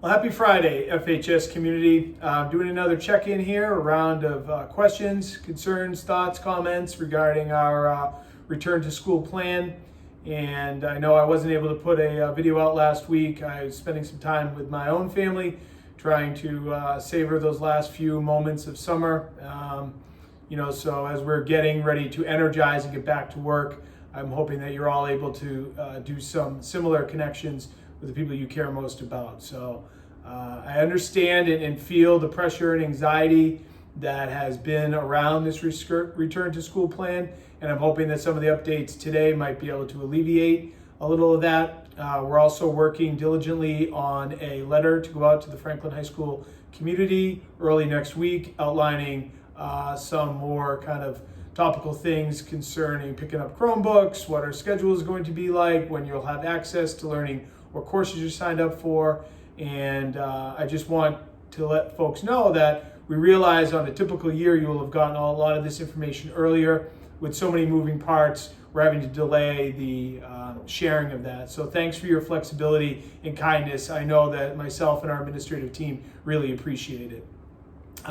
Well, happy Friday, FHS community. Doing another check-in here, a round of questions, concerns, thoughts, comments regarding our return to school plan. And I know I wasn't able to put a video out last week. I was spending some time with my own family, trying to savor those last few moments of summer. So as we're getting ready to energize and get back to work, I'm hoping that you're all able to do some similar connections with the people you care most about. So I understand and feel the pressure and anxiety that has been around this return to school plan, and I'm hoping that some of the updates today might be able to alleviate a little of that. We're also working diligently on a letter to go out to the Franklin High School community early next week, outlining some more kind of topical things concerning picking up Chromebooks, what our schedule is going to be like, when you'll have access to learning what courses you're signed up for. And I just want to let folks know that we realize on a typical year you will have gotten a lot of this information earlier. With so many moving parts, we're having to delay the sharing of that. So thanks for your flexibility and kindness. I know that myself and our administrative team really appreciate it.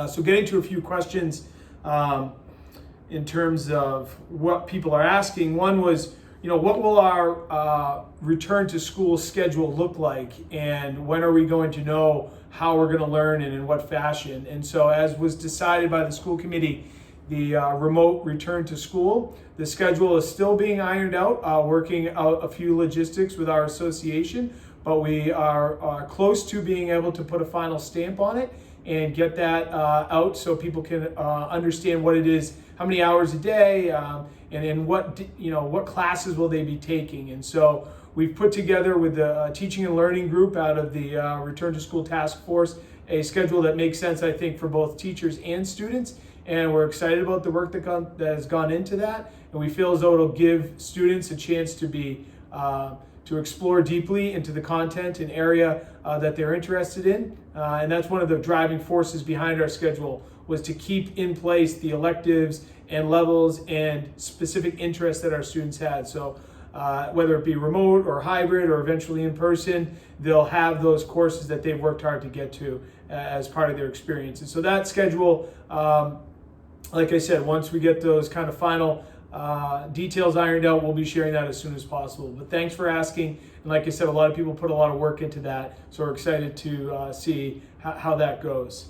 So getting to a few questions in terms of what people are asking. One was, what will our return to school schedule look like, and when are we going to know how we're going to learn and in what fashion? And so, as was decided by the school committee, the remote return to school, the schedule is still being ironed out, working out a few logistics with our association, but we are close to being able to put a final stamp on it and get that out so people can understand what it is, how many hours a day, and in what classes will they be taking. And so we've put together with the teaching and learning group out of the Return to School Task Force a schedule that makes sense, I think, for both teachers and students. And we're excited about the work that has gone into that. And we feel as though it'll give students a chance to be to explore deeply into the content and area that they're interested in. And that's one of the driving forces behind our schedule, was to keep in place the electives and levels and specific interests that our students had. So whether it be remote or hybrid or eventually in person, they'll have those courses that they've worked hard to get to as part of their experience. And so that schedule, like I said, once we get those kind of final details ironed out, we'll be sharing that as soon as possible. But thanks for asking. And like I said, a lot of people put a lot of work into that, so we're excited to see how that goes.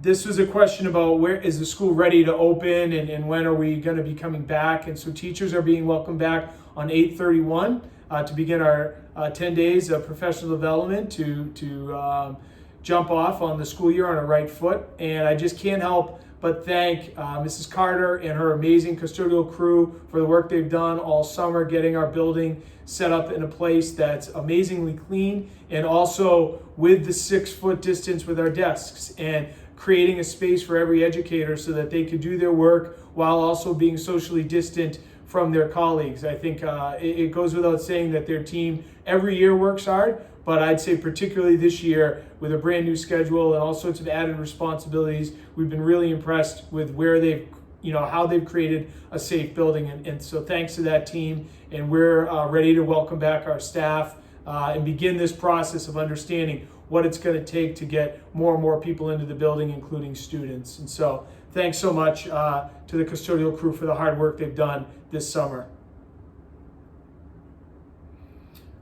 This was a question about where is the school ready to open, and when are we going to be coming back. And so teachers are being welcomed back on 8/31 to begin our 10 days of professional development to jump off on the school year on a right foot. And I just can't help but thank Mrs. Carter and her amazing custodial crew for the work they've done all summer, getting our building set up in a place that's amazingly clean, and also with the 6-foot distance with our desks, and creating a space for every educator so that they could do their work while also being socially distant from their colleagues. I think it goes without saying that their team every year works hard, but I'd say particularly this year with a brand new schedule and all sorts of added responsibilities, we've been really impressed with where they've, how they've created a safe building. And so thanks to that team, and we're ready to welcome back our staff and begin this process of understanding what it's going to take to get more and more people into the building, including students. And so thanks so much to the custodial crew for the hard work they've done this summer.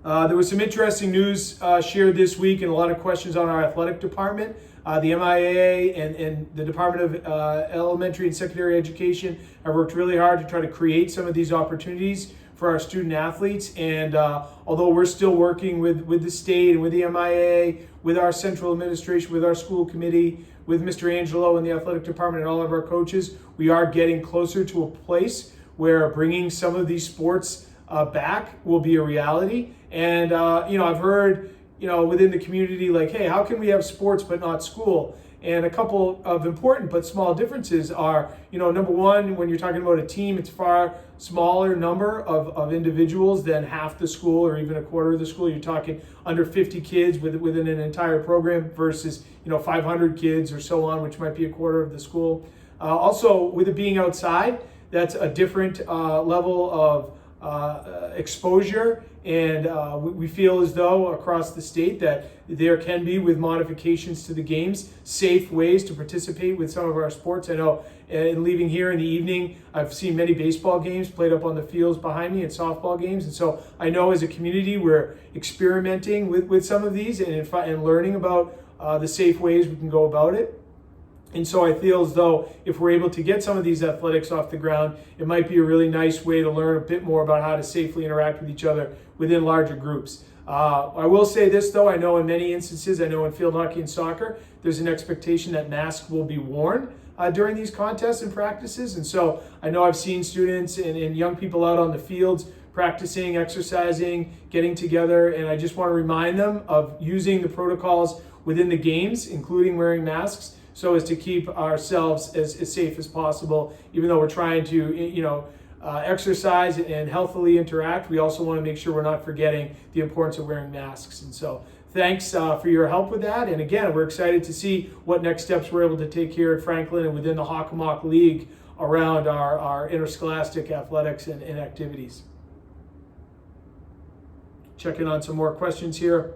There was some interesting news shared this week, and a lot of questions on our athletic department. The MIAA and the Department of Elementary and Secondary Education have worked really hard to try to create some of these opportunities for our student athletes. And although we're still working with the state and with the MIAA, with our central administration, with our school committee, with Mr. Angelo and the athletic department and all of our coaches, we are getting closer to a place where bringing some of these sports back will be a reality. And I've heard within the community, like, hey, how can we have sports but not school? And a couple of important but small differences are, number one, when you're talking about a team, it's far smaller number of individuals than half the school or even a quarter of the school. You're talking under 50 kids within an entire program versus 500 kids or so on, which might be a quarter of the school. Also, with it being outside, that's a different level exposure, and we feel as though across the state that there can be, with modifications to the games, safe ways to participate with some of our sports. I know in leaving here in the evening, I've seen many baseball games played up on the fields behind me and softball games, and so I know as a community we're experimenting with some of these and learning about the safe ways we can go about it. And so I feel as though if we're able to get some of these athletics off the ground, it might be a really nice way to learn a bit more about how to safely interact with each other within larger groups. I will say this though, I know in many instances, I know in field hockey and soccer, there's an expectation that masks will be worn during these contests and practices. And so I know I've seen students and young people out on the fields practicing, exercising, getting together, and I just want to remind them of using the protocols within the games, including wearing masks, so as to keep ourselves as safe as possible. Even though we're trying to, exercise and healthily interact, we also want to make sure we're not forgetting the importance of wearing masks. And so thanks for your help with that. And again, we're excited to see what next steps we're able to take here at Franklin and within the Hockomock League around our interscholastic athletics and activities. Checking on some more questions here.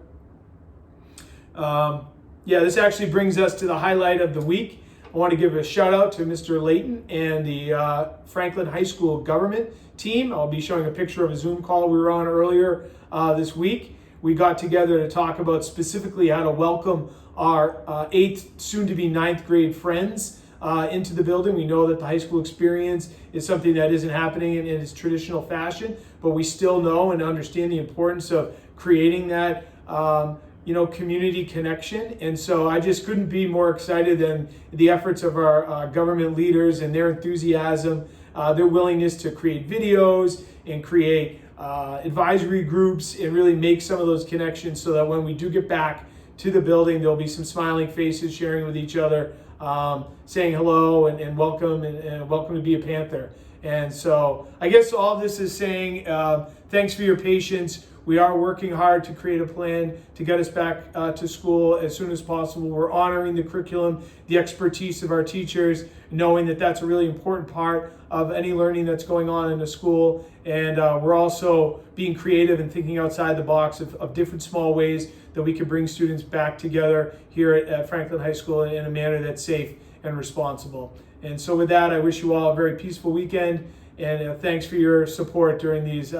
This actually brings us to the highlight of the week. I want to give a shout out to Mr. Layton and the Franklin High School government team. I'll be showing a picture of a Zoom call we were on earlier this week. We got together to talk about specifically how to welcome our 8th, soon to be 9th grade friends into the building. We know that the high school experience is something that isn't happening in its traditional fashion, but we still know and understand the importance of creating that community connection. And so I just couldn't be more excited than the efforts of our government leaders and their enthusiasm, their willingness to create videos and create advisory groups and really make some of those connections so that when we do get back to the building, there'll be some smiling faces sharing with each other, saying hello and welcome and welcome to be a Panther. And so I guess all this is saying thanks for your patience. We are working hard to create a plan to get us back to school as soon as possible. We're honoring the curriculum, the expertise of our teachers, knowing that that's a really important part of any learning that's going on in a school. And we're also being creative and thinking outside the box of different small ways that we can bring students back together here at Franklin High School in a manner that's safe and responsible. And so with that, I wish you all a very peaceful weekend, and thanks for your support during these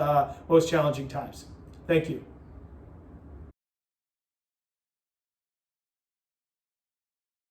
most challenging times. Thank you.